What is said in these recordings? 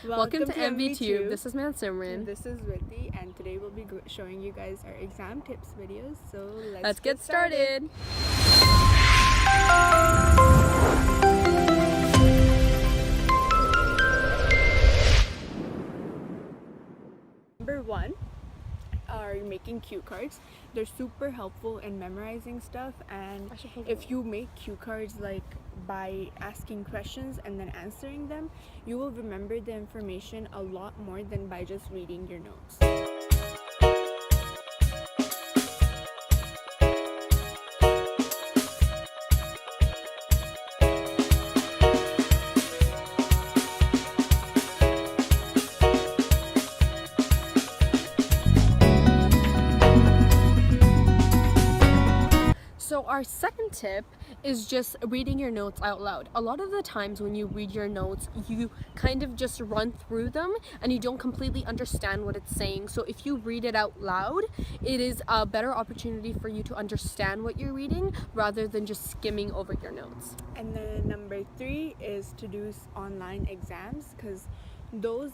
Welcome to MV2. This is Mansimran. This is Vidhi, and today we'll be showing you guys our exam tips videos. So let's get started. Number 1 are making cue cards. They're super helpful in memorizing stuff, and if you make cue cards like by asking questions and then answering them, you will remember the information a lot more than by just reading your notes. So our second tip is just reading your notes out loud. A lot of the times when you read your notes, you kind of just run through them and you don't completely understand what it's saying. So if you read it out loud, it is a better opportunity for you to understand what you're reading rather than just skimming over your notes. And then number 3 is to do online exams, because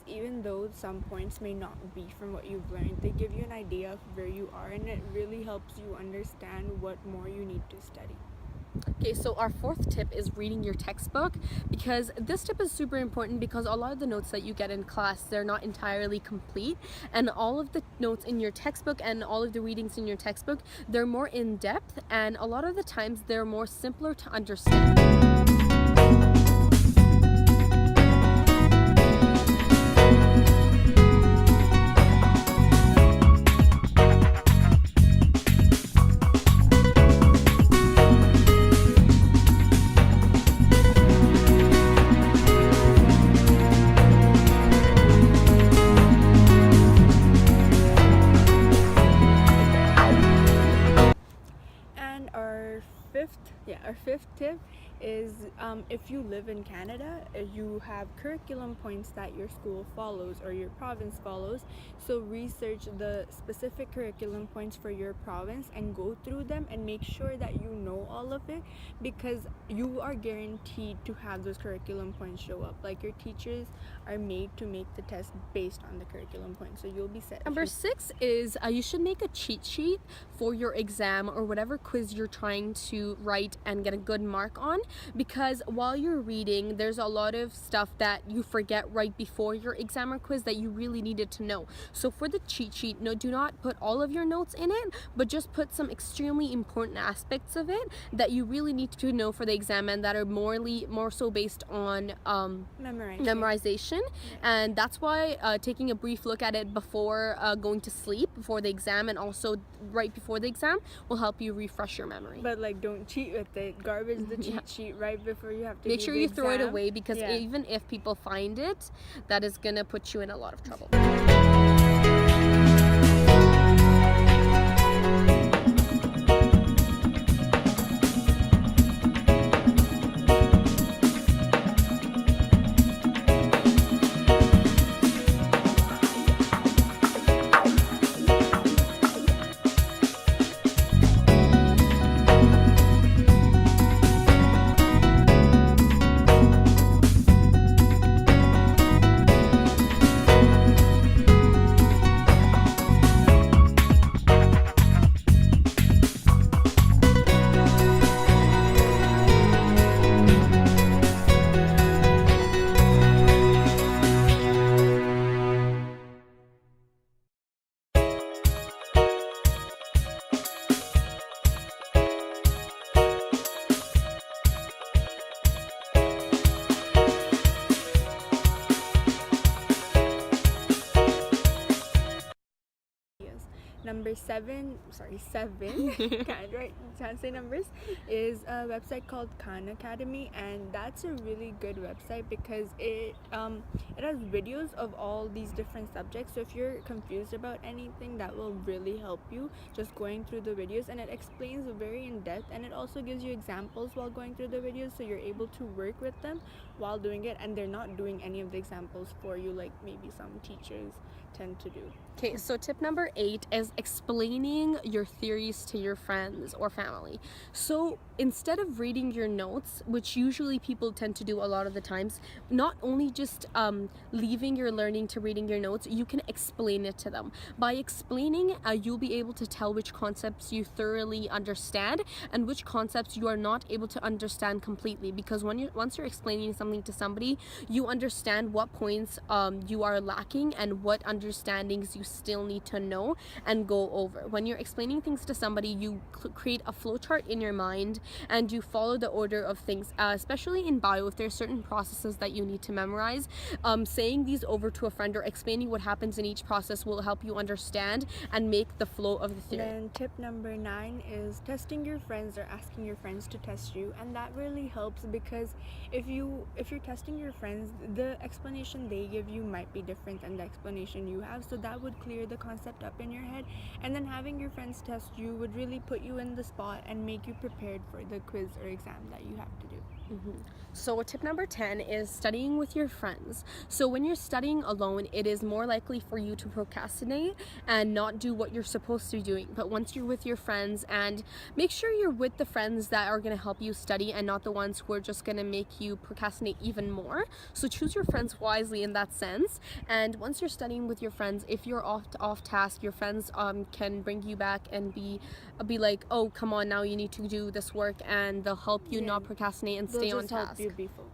even though some points may not be from what you've learned, they give you an idea of where you are, and it really helps you understand what more you need to study. Okay, so our fourth tip is reading your textbook, because this tip is super important because a lot of the notes that you get in class, they're not entirely complete, and all of the notes in your textbook and all of the readings in your textbook, they're more in depth, and a lot of the times they're more simpler to understand. Our fifth tip is if you live in Canada, you have curriculum points that your school follows or your province follows. So research the specific curriculum points for your province and go through them and make sure that you know all of it, because you are guaranteed to have those curriculum points show up. Like, your teachers are made to make the test based on the curriculum points, so you'll be set. Number 6 is you should make a cheat sheet for your exam or whatever quiz you're trying to write and get a good mark on, because while you're reading, there's a lot of stuff that you forget right before your exam or quiz that you really needed to know. So for the cheat sheet, do not put all of your notes in it, but just put some extremely important aspects of it that you really need to know for the exam and that are more so based on memorization. And that's why taking a brief look at it before going to sleep before the exam and also right before the exam will help you refresh your memory. But don't cheat with it. Garbage the cheat sheet right before you have to make sure you throw it away, because even if people find it, that is gonna put you in a lot of trouble. Number 7 can't say numbers, is a website called Khan Academy, and that's a really good website because it has videos of all these different subjects. So if you're confused about anything, that will really help you just going through the videos, and it explains very in depth, and it also gives you examples while going through the videos, so you're able to work with them while doing it, and they're not doing any of the examples for you like maybe some teachers tend to do. Okay, so tip number 8 is explaining your theories to your friends or family. So instead of reading your notes, which usually people tend to do a lot of the times, not only just leaving your learning to reading your notes, you can explain it to them. By explaining, you'll be able to tell which concepts you thoroughly understand and which concepts you are not able to understand completely, because once you're explaining something to somebody, you understand what points you are lacking and what understandings you still need to know and go over. When you're explaining things to somebody, you create a flowchart in your mind and you follow the order of things, especially in bio. If there's certain processes that you need to memorize, saying these over to a friend or explaining what happens in each process will help you understand and make the flow of the theory. Then tip number 9 is testing your friends or asking your friends to test you, and that really helps because if you're testing your friends, the explanation they give you might be different than the explanation you have, so that would clear the concept up in your head. And then having your friends test you would really put you in the spot and make you prepared for the quiz or exam that you have to do. So tip number 10 is studying with your friends. So when you're studying alone, it is more likely for you to procrastinate and not do what you're supposed to be doing. But once you're with your friends, and make sure you're with the friends that are going to help you study and not the ones who are just going to make you procrastinate even more. So choose your friends wisely in that sense. And once you're studying with your friends, if you're off task, your friends can bring you back and be like, oh, come on, now you need to do this work, and they'll help you not procrastinate and stay on task. Help you be focused.